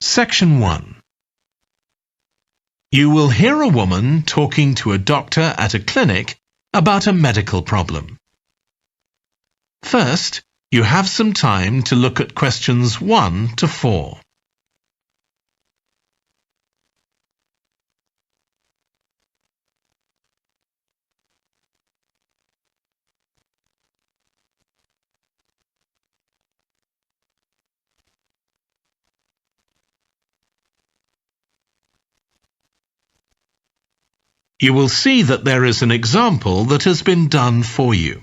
Section 1. You will hear a woman talking to a doctor at a clinic about a medical problem. First, you have some time to look at questions 1 to 4. You will see that there is an example that has been done for you.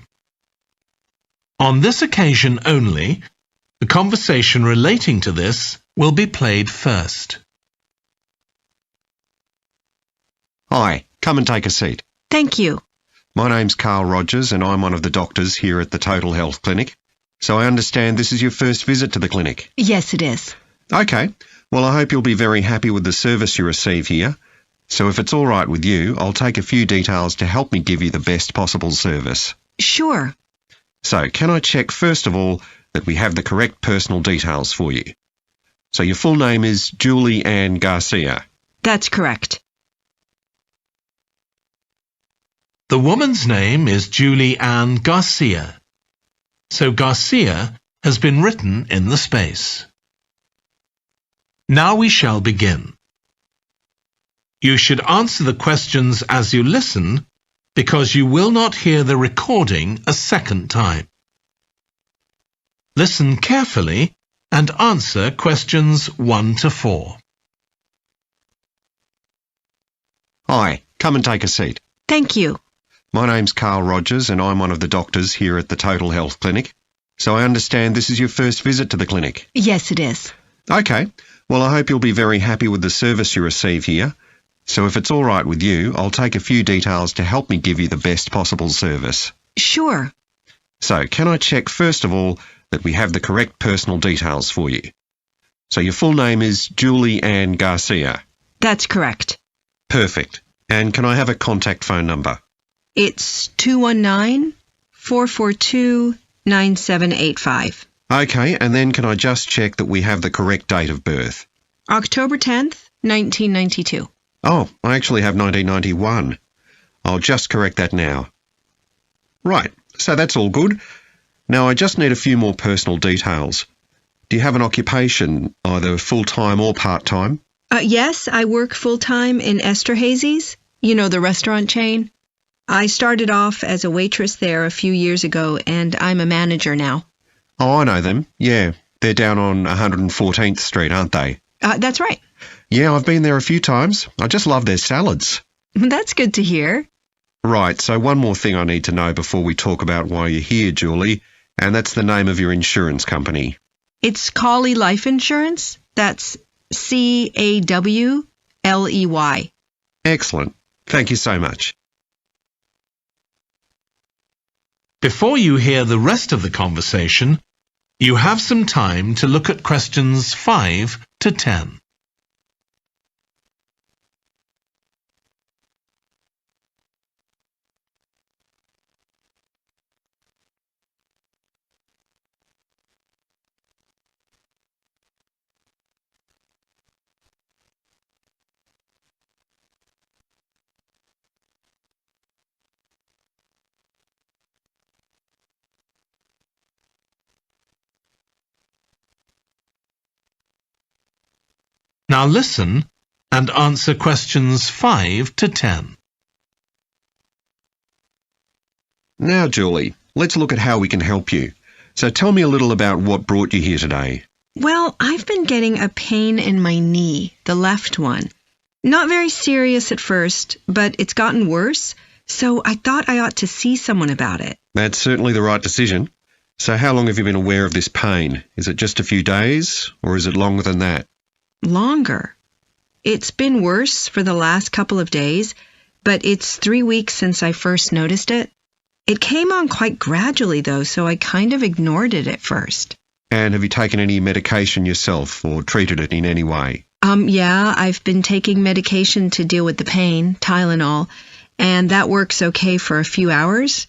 On this occasion only, the conversation relating to this will be played first. Hi, come and take a seat. Thank you. My name's Carl Rogers and I'm one of the doctors here at the Total Health Clinic. So I understand this is your first visit to the clinic. Yes, it is. Okay, well I hope you'll be very happy with the service you receive here. So if it's all right with you, I'll take a few details to help me give you the best possible service. Sure. So can I check first of all that we have the correct personal details for you? So your full name is Julie Ann Garcia. That's correct. The woman's name is Julie Ann Garcia. So Garcia has been written in the space. Now we shall begin. You should answer the questions as you listen because you will not hear the recording a second time. Listen carefully and answer questions 1 to 4. Hi, come and take a seat. Thank you. My name's Carl Rogers and I'm one of the doctors here at the Total Health Clinic. So I understand this is your first visit to the clinic. Yes, it is. Okay, well I hope you'll be very happy with the service you receive here. So if it's all right with you, I'll take a few details to help me give you the best possible service. Sure. So can I check first of all that we have the correct personal details for you? So your full name is Julie Ann Garcia. That's correct. Perfect. And can I have a contact phone number? It's 219-442-9785. Okay, and then can I just check that we have the correct date of birth? October 10th, 1992. Oh, I actually have 1991. I'll just correct that now. Right, so that's all good. Now I just need a few more personal details. Do you have an occupation, either full-time or part-time? Yes, I work full-time in Esterhazy's, you know, the restaurant chain. I started off as a waitress there a few years ago, and I'm a manager now. Oh, I know them. Yeah, they're down on 114th Street, aren't they? That's right. Yeah, I've been there a few times. I just love their salads. That's good to hear. Right, so one more thing I need to know before we talk about why you're here, Julie, and that's the name of your insurance company. It's Cawley Life Insurance. That's Cawley. Excellent. Thank you so much. Before you hear the rest of the conversation, you have some time to look at questions 5 to 10. Now listen and answer questions 5 to 10. Now, Julie, let's look at how we can help you. So tell me a little about what brought you here today. Well, I've been getting a pain in my knee, the left one. Not very serious at first, but it's gotten worse, so I thought I ought to see someone about it. That's certainly the right decision. So how long have you been aware of this pain? Is it just a few days, or is it longer than that? Longer. It's been worse for the last couple of days, but it's 3 weeks since I first noticed it. It came on quite gradually, though, so I kind of ignored it at first. And have you taken any medication yourself or treated it in any way? Yeah, I've been taking medication to deal with the pain, Tylenol, and that works okay for a few hours,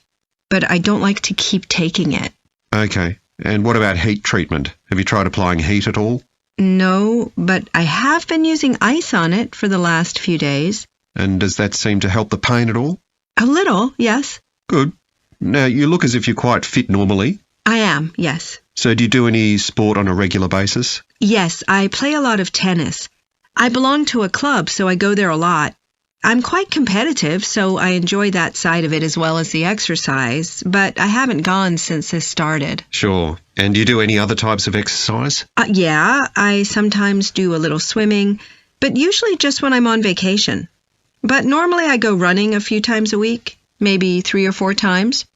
but I don't like to keep taking it. Okay. And what about heat treatment? Have you tried applying heat at all? No, but I have been using ice on it for the last few days. And does that seem to help the pain at all? A little, yes. Good. Now, you look as if you're quite fit normally. I am, yes. So do you do any sport on a regular basis? Yes, I play a lot of tennis. I belong to a club, so I go there a lot. I'm quite competitive, so I enjoy that side of it as well as the exercise, but I haven't gone since this started. Sure. And do you do any other types of exercise? Yeah, I sometimes do a little swimming, but usually just when I'm on vacation. But normally I go running a few times a week, maybe 3 or 4 times.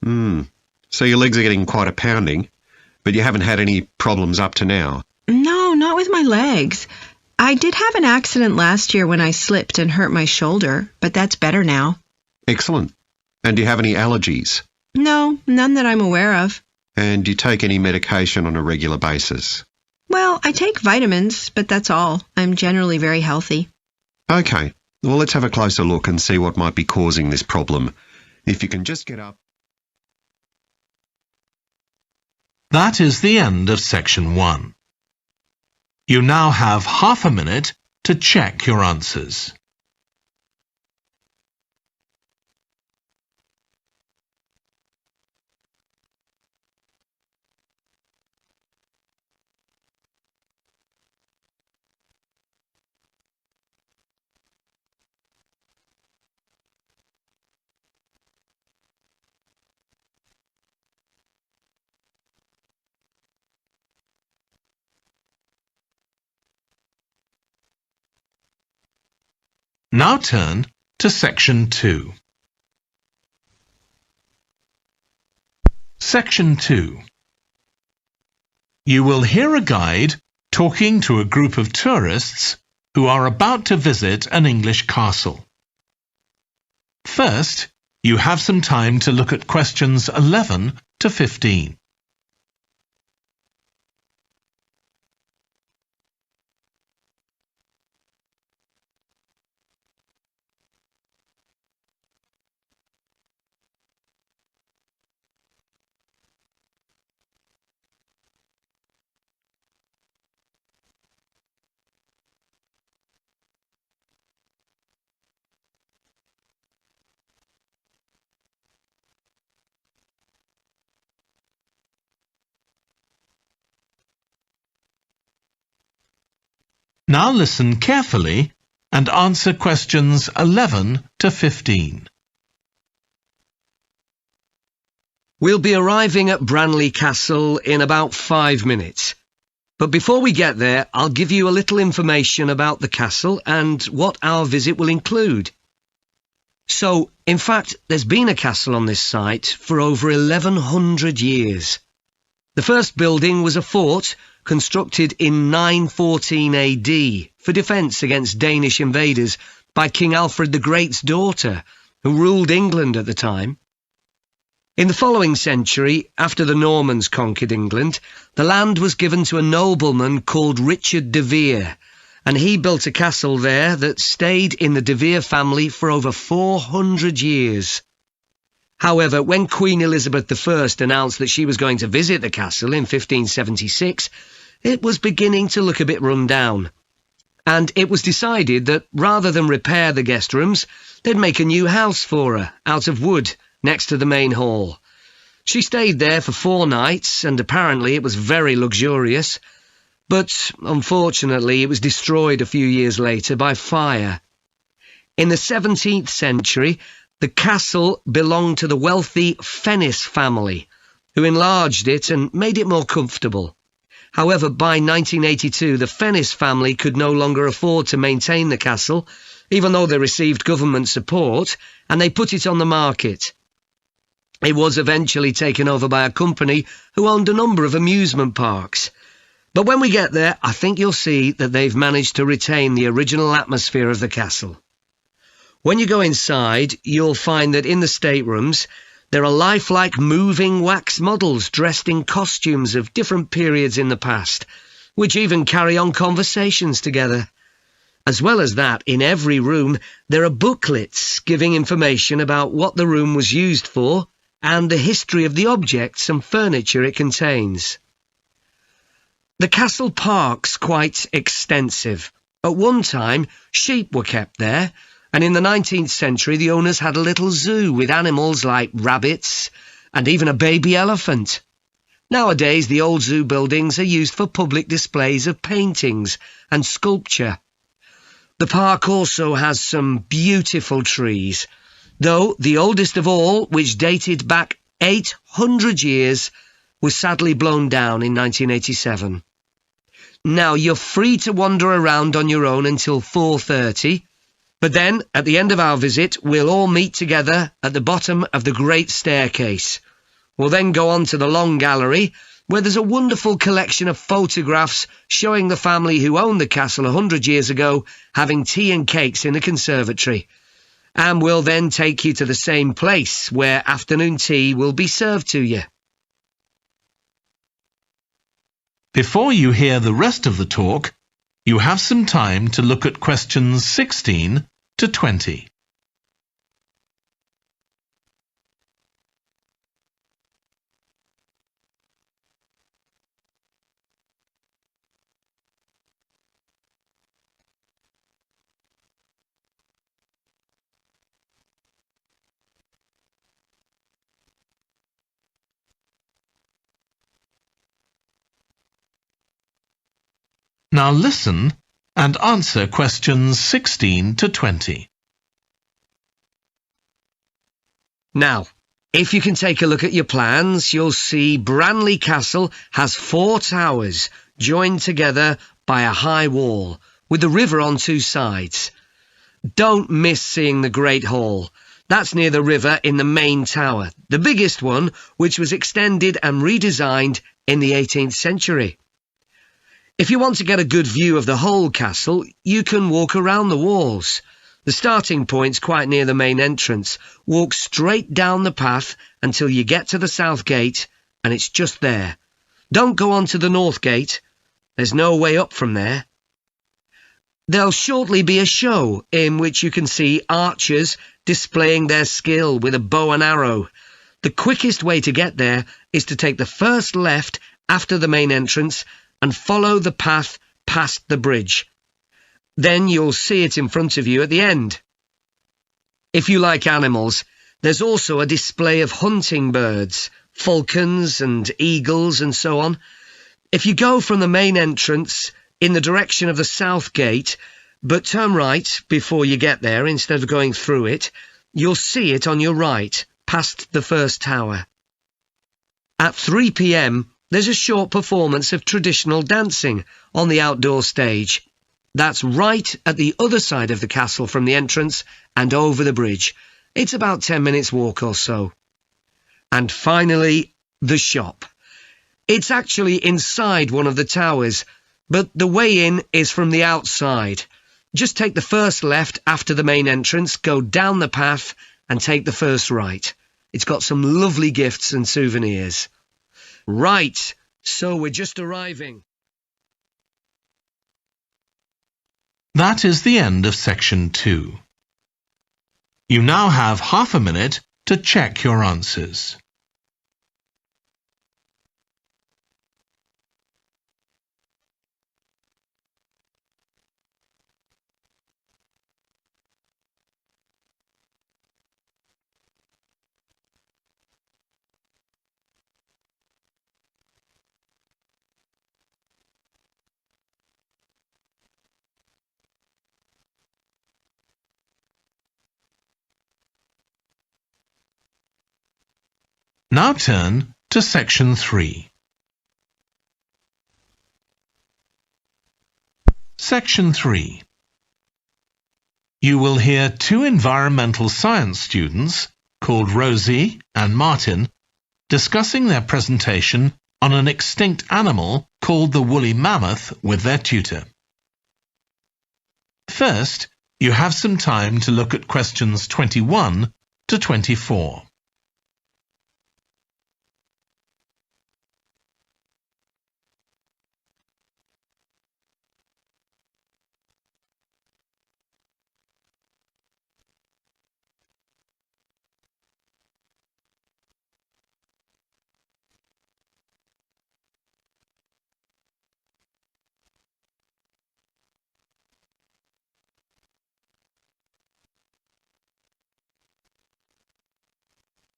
So your legs are getting quite a pounding, but you haven't had any problems up to now? No, not with my legs. I did have an accident last year when I slipped and hurt my shoulder, but that's better now. Excellent. And do you have any allergies? No, none that I'm aware of. And do you take any medication on a regular basis? Well, I take vitamins, but that's all. I'm generally very healthy. Okay. Well, let's have a closer look and see what might be causing this problem. If you can just get up. That is the end of section 1. You now have half a minute to check your answers. Now turn to section 2. Section 2. You will hear a guide talking to a group of tourists who are about to visit an English castle. First, you have some time to look at questions 11 to 15. Now listen carefully and answer questions 11 to 15. We'll be arriving at Branley Castle in about 5 minutes. But before we get there, I'll give you a little information about the castle and what our visit will include. So, in fact, there's been a castle on this site for over 1100 years. The first building was a fort constructed in 914 AD for defence against Danish invaders by King Alfred the Great's daughter, who ruled England at the time. In the following century, after the Normans conquered England, the land was given to a nobleman called Richard de Vere, and he built a castle there that stayed in the de Vere family for over 400 years. However, when Queen Elizabeth I announced that she was going to visit the castle in 1576, it was beginning to look a bit run down. And it was decided that rather than repair the guest rooms, they'd make a new house for her, out of wood, next to the main hall. She stayed there for 4 nights, and apparently it was very luxurious. But, unfortunately, it was destroyed a few years later by fire. In the 17th century, the castle belonged to the wealthy Fennis family, who enlarged it and made it more comfortable. However, by 1982, the Fennis family could no longer afford to maintain the castle, even though they received government support, and they put it on the market. It was eventually taken over by a company who owned a number of amusement parks. But when we get there, I think you'll see that they've managed to retain the original atmosphere of the castle. When you go inside, you'll find that in the staterooms, there are lifelike moving wax models dressed in costumes of different periods in the past, which even carry on conversations together. As well as that, in every room, there are booklets giving information about what the room was used for and the history of the objects and furniture it contains. The castle park's quite extensive. At one time, sheep were kept there, and in the 19th century the owners had a little zoo with animals like rabbits and even a baby elephant. Nowadays the old zoo buildings are used for public displays of paintings and sculpture. The park also has some beautiful trees, though the oldest of all, which dated back 800 years, was sadly blown down in 1987. Now, you're free to wander around on your own until 4:30, but then, at the end of our visit, we'll all meet together at the bottom of the great staircase. We'll then go on to the long gallery, where there's a wonderful collection of photographs showing the family who owned the castle 100 years ago having tea and cakes in the conservatory. And we'll then take you to the same place where afternoon tea will be served to you. Before you hear the rest of the talk, you have some time to look at questions 16 to 20. Now listen and answer questions 16 to 20. Now, if you can take a look at your plans, you'll see Branley Castle has 4 towers joined together by a high wall, with the river on 2 sides. Don't miss seeing the Great Hall. That's near the river in the main tower, the biggest one, which was extended and redesigned in the 18th century. If you want to get a good view of the whole castle, you can walk around the walls. The starting point's quite near the main entrance. Walk straight down the path until you get to the south gate, and it's just there. Don't go on to the north gate. There's no way up from there. There'll shortly be a show in which you can see archers displaying their skill with a bow and arrow. The quickest way to get there is to take the first left after the main entrance and follow the path past the bridge. Then you'll see it in front of you at the end. If you like animals, there's also a display of hunting birds, falcons and eagles and so on. If you go from the main entrance in the direction of the south gate, but turn right before you get there instead of going through it, you'll see it on your right, past the first tower. At 3 p.m, there's a short performance of traditional dancing on the outdoor stage. That's right at the other side of the castle from the entrance and over the bridge. It's about 10 minutes walk or so. And finally, the shop. It's actually inside one of the towers, but the way in is from the outside. Just take the first left after the main entrance, go down the path and take the first right. It's got some lovely gifts and souvenirs. Right, so we're just arriving. That is the end of section 2. You now have half a minute to check your answers. Now turn to section 3. Section 3. You will hear 2 environmental science students, called Rosie and Martin, discussing their presentation on an extinct animal called the woolly mammoth with their tutor. First, you have some time to look at questions 21 to 24.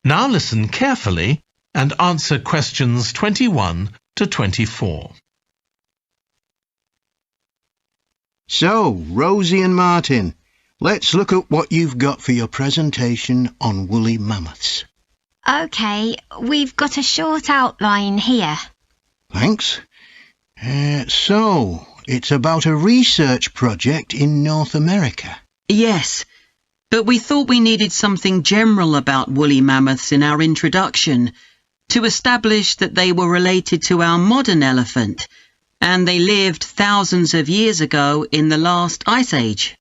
Now listen carefully and answer questions 21 to 24. So, Rosie and Martin, let's look at what you've got for your presentation on woolly mammoths. OK, we've got a short outline here. Thanks. So, it's about a research project in North America. Yes, but we thought we needed something general about woolly mammoths in our introduction to establish that they were related to our modern elephant, and they lived thousands of years ago in the last ice age.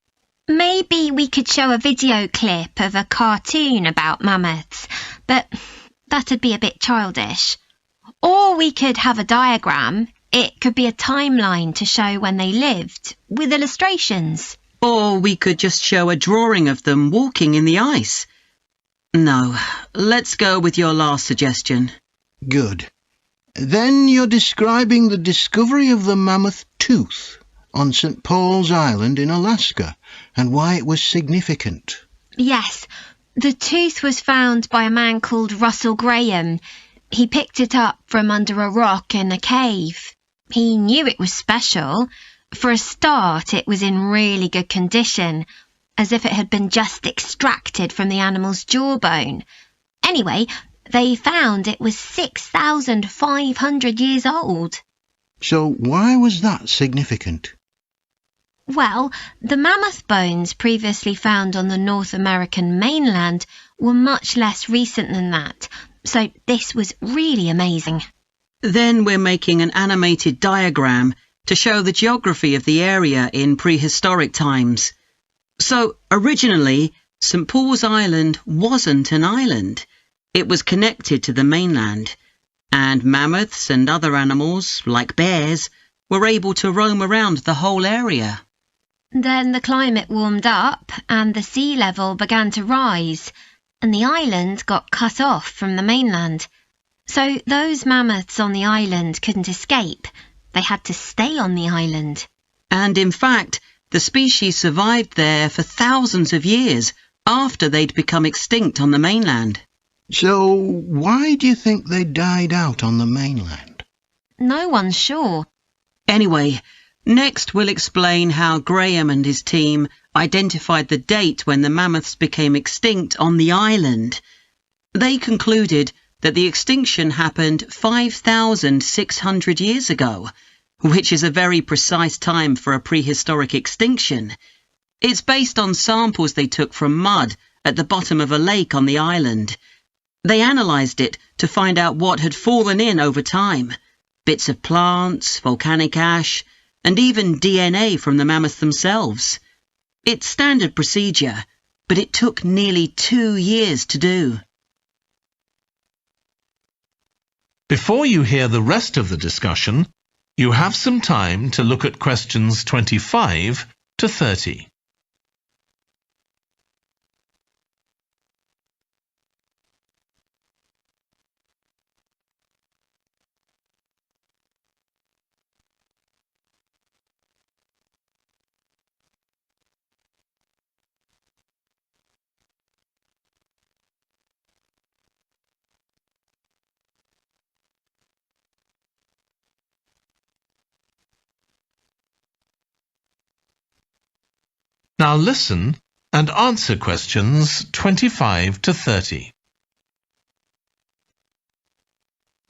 Maybe we could show a video clip of a cartoon about mammoths, but that'd be a bit childish. Or we could have a diagram. It could be a timeline to show when they lived, with illustrations. Or we could just show a drawing of them walking in the ice. No, let's go with your last suggestion. Good. Then you're describing the discovery of the mammoth tooth on St. Paul's Island in Alaska and why it was significant. Yes, the tooth was found by a man called Russell Graham. He picked it up from under a rock in a cave. He knew it was special. For a start, it was in really good condition, as if it had been just extracted from the animal's jawbone. Anyway, they found it was 6,500 years old. So why was that significant? Well, the mammoth bones previously found on the North American mainland were much less recent than that, so this was really amazing. Then we're making an animated diagram to show the geography of the area in prehistoric times. So, originally, St. Paul's Island wasn't an island. It was connected to the mainland, and mammoths and other animals, like bears, were able to roam around the whole area. Then the climate warmed up and the sea level began to rise, and the island got cut off from the mainland. So those mammoths on the island couldn't escape. They had to stay on the island. And in fact, the species survived there for thousands of years after they'd become extinct on the mainland. So why do you think they died out on the mainland? No one's sure. Anyway, next we'll explain how Graham and his team identified the date when the mammoths became extinct on the island. They concluded that the extinction happened 5,600 years ago, which is a very precise time for a prehistoric extinction. It's based on samples they took from mud at the bottom of a lake on the island. They analysed it to find out what had fallen in over time, bits of plants, volcanic ash, and even DNA from the mammoths themselves. It's standard procedure, but it took nearly 2 years to do. Before you hear the rest of the discussion, you have some time to look at questions 25 to 30. Now listen and answer questions 25 to 30.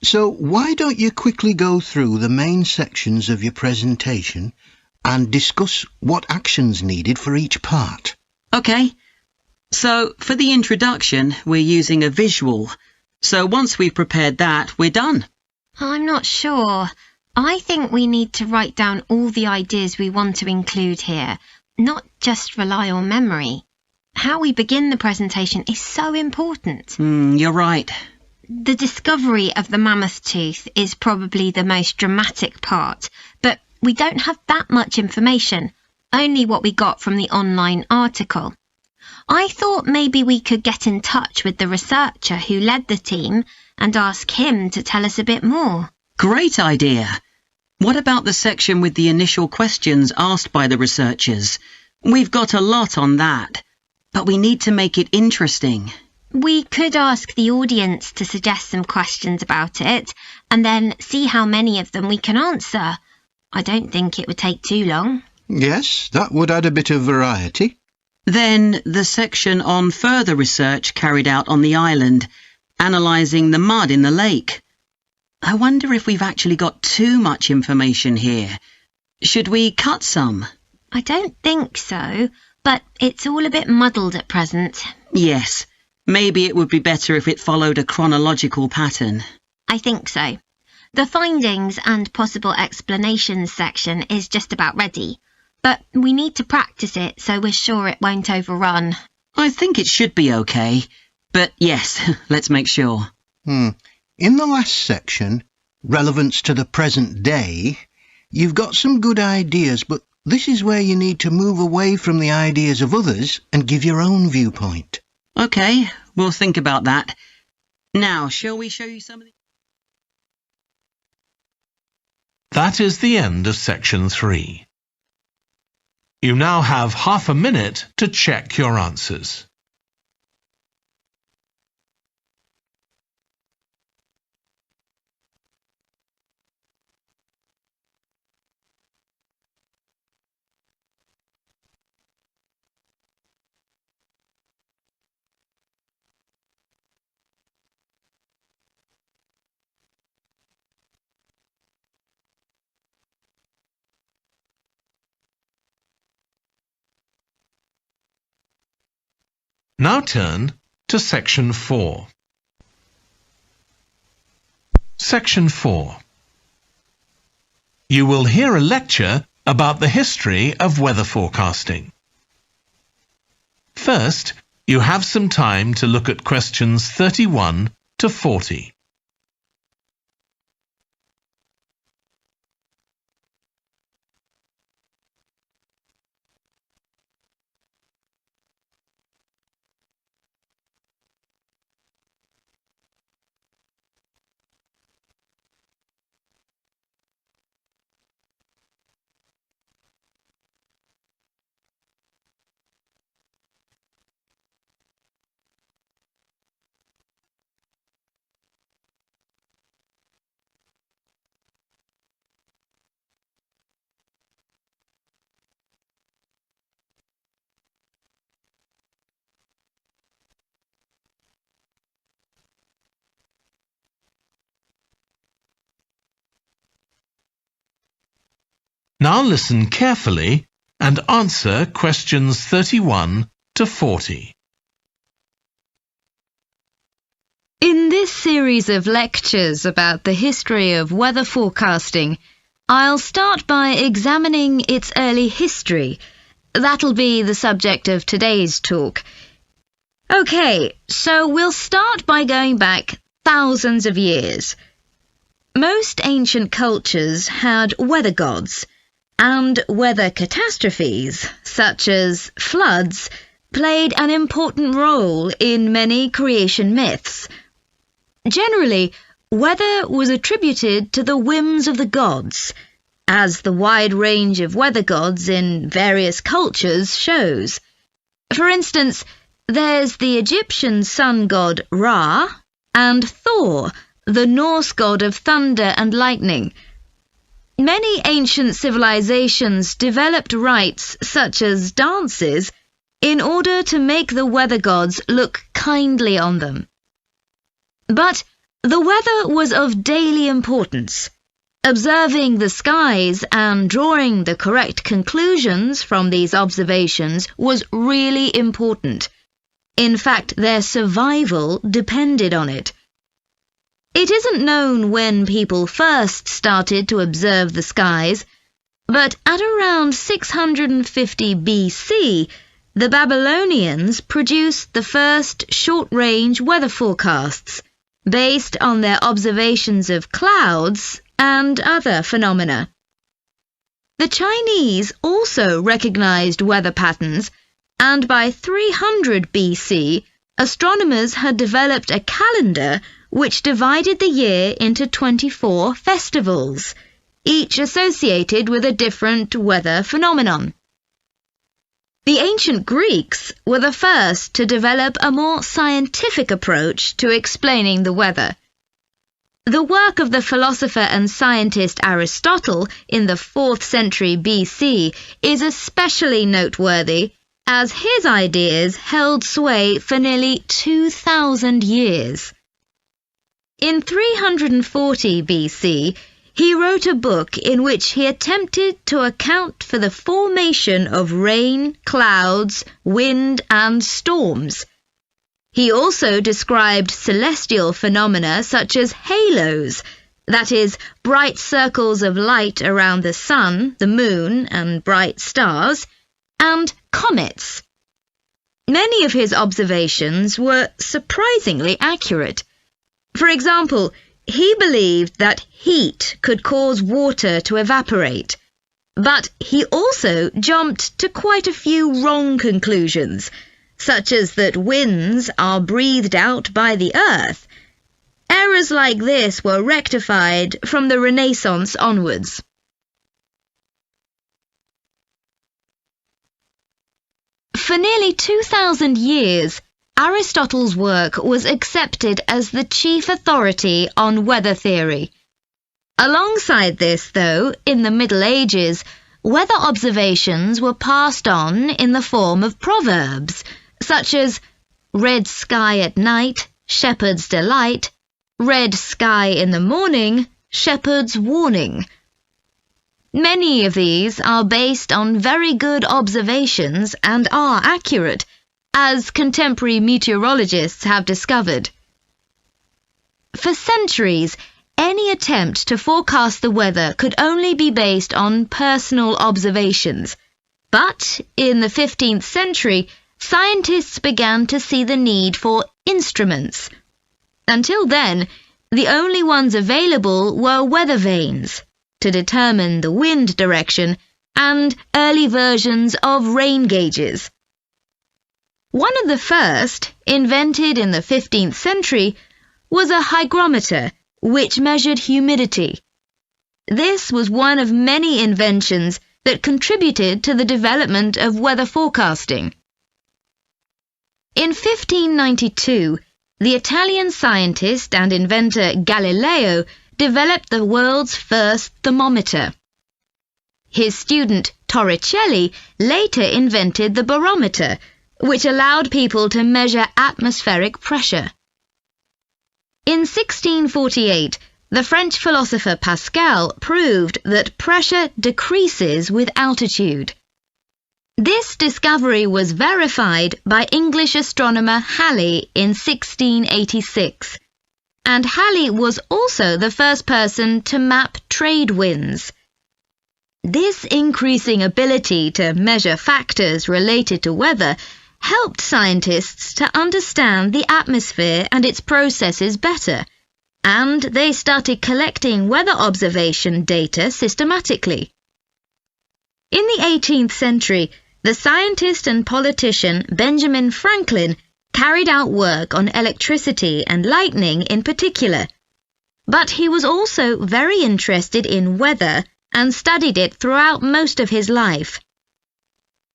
So why don't you quickly go through the main sections of your presentation and discuss what actions needed for each part? OK. So for the introduction, we're using a visual. So once we've prepared that, we're done. I'm not sure. I think we need to write down all the ideas we want to include here, not just rely on memory. How we begin the presentation is so important. You're right. The discovery of the mammoth tooth is probably the most dramatic part, but we don't have that much information, only what we got from the online article. I thought maybe we could get in touch with the researcher who led the team and ask him to tell us a bit more. Great idea. What about the section with the initial questions asked by the researchers? We've got a lot on that, but we need to make it interesting. We could ask the audience to suggest some questions about it, and then see how many of them we can answer. I don't think it would take too long. Yes, that would add a bit of variety. Then the section on further research carried out on the island, analysing the mud in the lake. I wonder if we've actually got too much information here. Should we cut some? I don't think so, but it's all a bit muddled at present. Yes, maybe it would be better if it followed a chronological pattern. I think so. The findings and possible explanations section is just about ready, but we need to practice it so we're sure it won't overrun. I think it should be okay, but yes, let's make sure. In the last section, relevance to the present day, you've got some good ideas, but this is where you need to move away from the ideas of others and give your own viewpoint. Okay, we'll think about that. Now, shall we show you some of the... That is the end of section 3. You now have half a minute to check your answers. Now turn to Section 4. Section 4. You will hear a lecture about the history of weather forecasting. First, you have some time to look at questions 31 to 40. Now listen carefully and answer questions 31 to 40. In this series of lectures about the history of weather forecasting, I'll start by examining its early history. That'll be the subject of today's talk. Okay, so we'll start by going back thousands of years. Most ancient cultures had weather gods, and weather catastrophes, such as floods, played an important role in many creation myths. Generally, weather was attributed to the whims of the gods, as the wide range of weather gods in various cultures shows. For instance, there's the Egyptian sun god Ra, and Thor, the Norse god of thunder and lightning. Many ancient civilizations developed rites such as dances in order to make the weather gods look kindly on them. But the weather was of daily importance. Observing the skies and drawing the correct conclusions from these observations was really important. In fact, their survival depended on it. It isn't known when people first started to observe the skies, but at around 650 BC, the Babylonians produced the first short-range weather forecasts, based on their observations of clouds and other phenomena. The Chinese also recognized weather patterns, and by 300 BC, astronomers had developed a calendar which divided the year into 24 festivals, each associated with a different weather phenomenon. The ancient Greeks were the first to develop a more scientific approach to explaining the weather. The work of the philosopher and scientist Aristotle in the 4th century BC is especially noteworthy, as his ideas held sway for nearly 2,000 years. In 340 BC, he wrote a book in which he attempted to account for the formation of rain, clouds, wind, and storms. He also described celestial phenomena such as halos, that is, bright circles of light around the sun, the moon, and bright stars, and comets. Many of his observations were surprisingly accurate. For example, he believed that heat could cause water to evaporate, but he also jumped to quite a few wrong conclusions, such as that winds are breathed out by the earth. Errors like this were rectified from the Renaissance onwards. For nearly 2,000 years, Aristotle's work was accepted as the chief authority on weather theory. Alongside this, though, in the Middle Ages, weather observations were passed on in the form of proverbs, such as red sky at night, shepherd's delight, red sky in the morning, shepherd's warning. Many of these are based on very good observations and are accurate, as contemporary meteorologists have discovered. For centuries, any attempt to forecast the weather could only be based on personal observations. But in the 15th century, scientists began to see the need for instruments. Until then, the only ones available were weather vanes to determine the wind direction and early versions of rain gauges. One of the first, invented in the 15th century, was a hygrometer, which measured humidity. This was one of many inventions that contributed to the development of weather forecasting. In 1592, the Italian scientist and inventor Galileo developed the world's first thermometer. His student Torricelli later invented the barometer, which allowed people to measure atmospheric pressure. In 1648, the French philosopher Pascal proved that pressure decreases with altitude. This discovery was verified by English astronomer Halley in 1686, and Halley was also the first person to map trade winds. This increasing ability to measure factors related to weather helped scientists to understand the atmosphere and its processes better, and they started collecting weather observation data systematically. In the 18th century, the scientist and politician Benjamin Franklin carried out work on electricity and lightning in particular, but he was also very interested in weather and studied it throughout most of his life.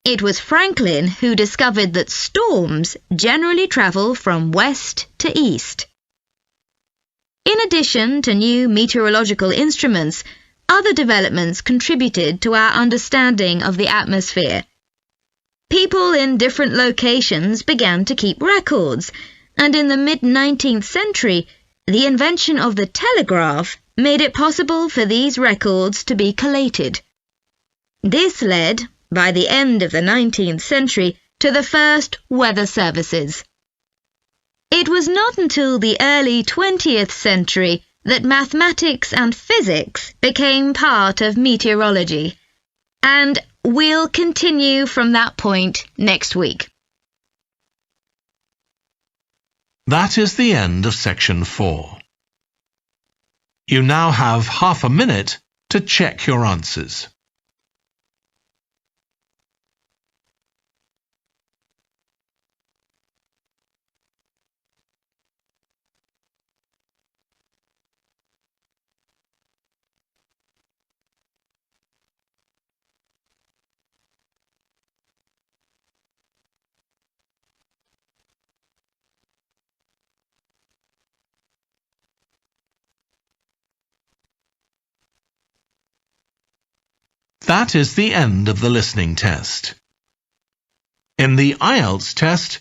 It was Franklin who discovered that storms generally travel from west to east. In addition to new meteorological instruments, other developments contributed to our understanding of the atmosphere. People in different locations began to keep records, and in the mid-19th century, the invention of the telegraph made it possible for these records to be collated. This led, by the end of the 19th century, to the first weather services. It was not until the early 20th century that mathematics and physics became part of meteorology, and we'll continue from that point next week. That is the end of section 4. You now have half a minute to check your answers. That is the end of the listening test. In the Ielts test,